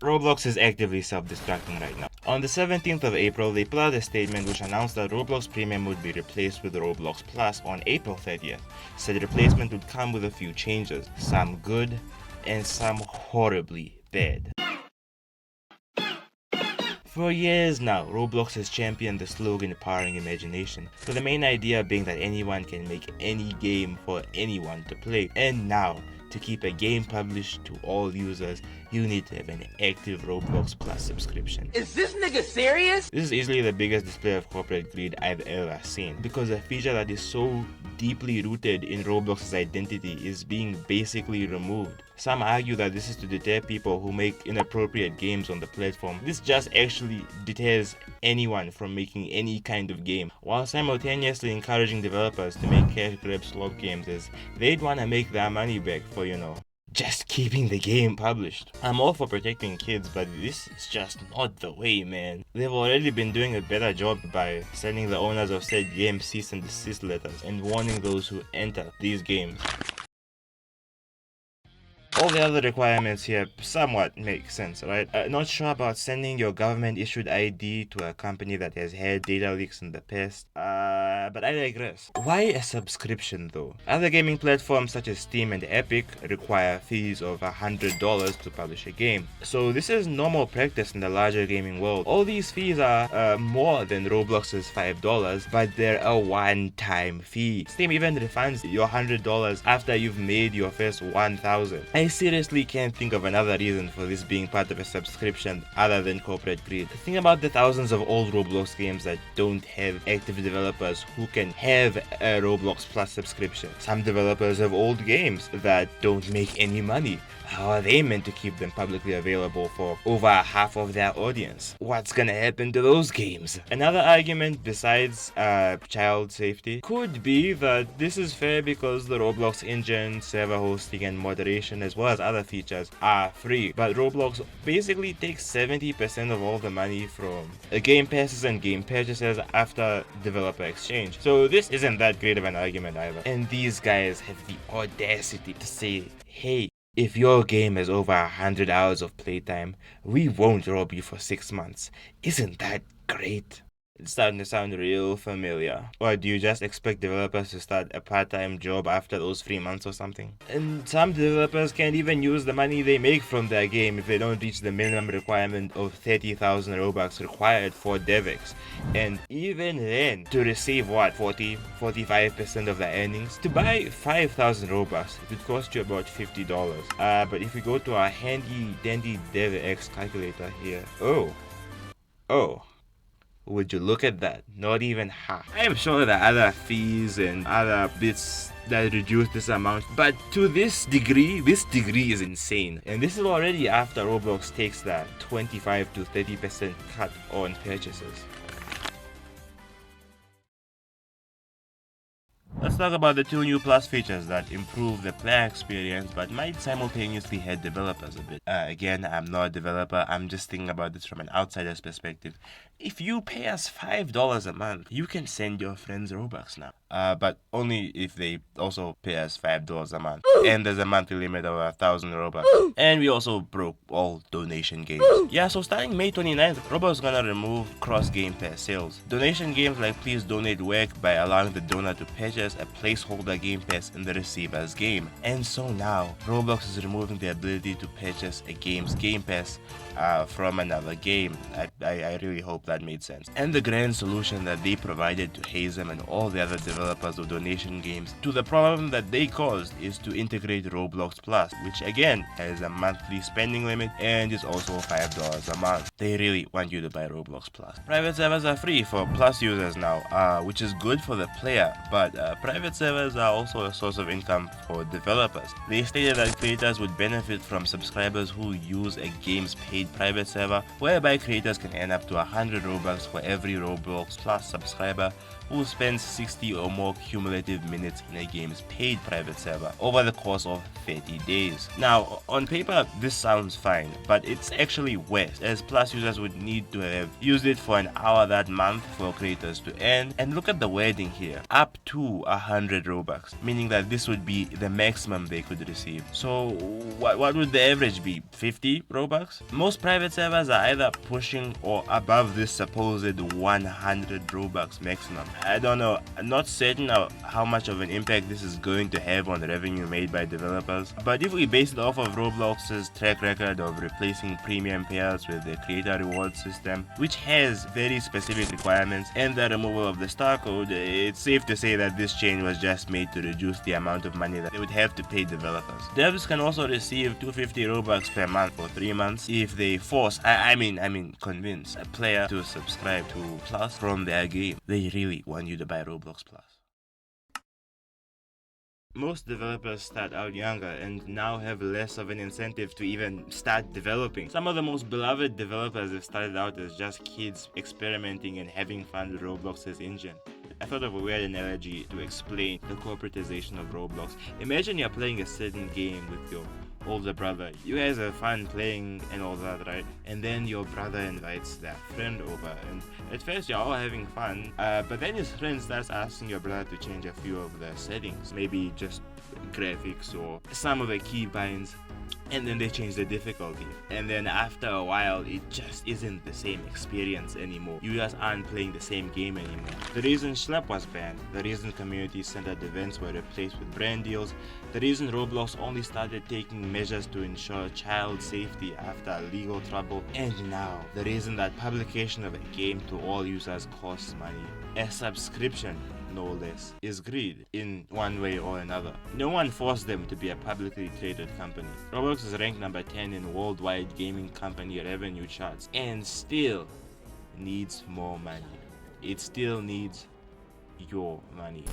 Roblox is actively self-destructing right now. On the 17th of April, they put out a statement which announced that Roblox Premium would be replaced with Roblox Plus on April 30th. Said the replacement would come with a few changes, some good and some horribly bad. For years now, Roblox has championed the slogan "Empowering Imagination," with the main idea being that anyone can make any game for anyone to play. And now, to keep a game published to all users, you need to have an active Roblox Plus subscription. Is this nigga serious? This is easily the biggest display of corporate greed I've ever seen, because a feature that is so deeply rooted in Roblox's identity is being basically removed. Some argue that this is to deter people who make inappropriate games on the platform. This just actually deters anyone from making any kind of game, while simultaneously encouraging developers to make cash grab slot games as they'd want to make their money back for, just keeping the game published. I'm all for protecting kids, but this is just not the way, man. They've already been doing a better job by sending the owners of said games cease and desist letters and warning those who enter these games. All the other requirements here somewhat make sense, right? Not sure about sending your government-issued ID to a company that has had data leaks in the past, but I digress. Why a subscription though? Other gaming platforms such as Steam and Epic require fees of $100 to publish a game. So this is normal practice in the larger gaming world. All these fees are more than Roblox's $5, but they're a one-time fee. Steam even refunds your $100 after you've made your first 1,000. I seriously can't think of another reason for this being part of a subscription other than corporate greed. Think about the thousands of old Roblox games that don't have active developers who can have a Roblox Plus subscription. Some developers have old games that don't make any money. How are they meant to keep them publicly available for over half of their audience? What's gonna happen to those games? Another argument besides child safety could be that this is fair because the Roblox engine, server hosting and moderation as well as other features are free, but Roblox basically takes 70% of all the money from game passes and game purchases after developer exchange. So this isn't that great of an argument either. And these guys have the audacity to say, hey, if your game has over 100 hours of playtime, we won't rob you for 6 months. Isn't that great? It's starting to sound real familiar. Or do you just expect developers to start a part-time job after those 3 months or something? And some developers can't even use the money they make from their game if they don't reach the minimum requirement of 30,000 Robux required for DevEx. And even then, to receive what, 45% of their earnings? To buy 5,000 Robux, it would cost you about $50. But if we go to our handy dandy DevEx calculator here, oh. Would you look at that? Not even half. I am sure there are other fees and other bits that reduce this amount, but to this degree is insane. And this is already after Roblox takes that 25 to 30% cut on purchases. Let's talk about the 2 new Plus features that improve the player experience but might simultaneously hurt developers a bit. Again, I'm not a developer, I'm just thinking about this from an outsider's perspective. If you pay us $5 a month, you can send your friends Robux now. But only if they also pay us $5 a month. And there's a monthly limit of 1,000 Robux. And we also broke all donation games. Yeah, so starting May 29th, Roblox is gonna remove cross-game pass sales. Donation games like Please Donate work by allowing the donor to purchase a placeholder game pass in the receiver's game. And so now, Roblox is removing the ability to purchase a game's game pass from another game. I really hope that made sense. And the grand solution that they provided to Hazem and all the other developers of donation games to the problem that they caused is to integrate Roblox Plus, which again has a monthly spending limit and is also $5 a month. They really want you to buy Roblox Plus. Private servers are free for Plus users now, which is good for the player, but private servers are also a source of income for developers. They stated that creators would benefit from subscribers who use a game's paid private server, whereby creators can earn up to 100 Robux for every Roblox Plus subscriber who spends 60 or more cumulative minutes in a game's paid private server over the course of 30 days. Now, on paper, this sounds fine, but it's actually worse, as Plus users would need to have used it for an hour that month for creators to earn. And look at the wording here, up to 100 Robux, meaning that this would be the maximum they could receive. So what would the average be? 50 Robux? Most private servers are either pushing or above this supposed 100 Robux maximum. I don't know, I'm not certain of how much of an impact this is going to have on the revenue made by developers, but if we base it off of Roblox's track record of replacing premium payouts with the creator reward system, which has very specific requirements, and the removal of the star code, it's safe to say that this change was just made to reduce the amount of money that they would have to pay developers. Devs can also receive 250 Robux per month for 3 months if they force, convince a player to subscribe to Plus from their game. They really want you to buy Roblox Plus. Most developers start out younger and now have less of an incentive to even start developing. Some of the most beloved developers have started out as just kids experimenting and having fun with Roblox's engine. I thought of a weird analogy to explain the corporatization of Roblox. Imagine you're playing a certain game with your older brother. You guys have fun playing and all that, right? And then your brother invites their friend over, and at first you're all having fun, but then his friend starts asking your brother to change a few of the settings, maybe just graphics or some of the keybinds, and then they change the difficulty, and then after a while it just isn't the same experience anymore. You guys aren't playing the same game anymore. The reason Schlep was banned, the reason community-centered events were replaced with brand deals, the reason Roblox only started taking measures to ensure child safety after legal trouble, and now the reason that publication of a game to all users costs money, a subscription no less, is greed in one way or another. No one forced them to be a publicly traded company. Roblox is ranked number 10 in worldwide gaming company revenue charts and still needs more money. It still needs your money.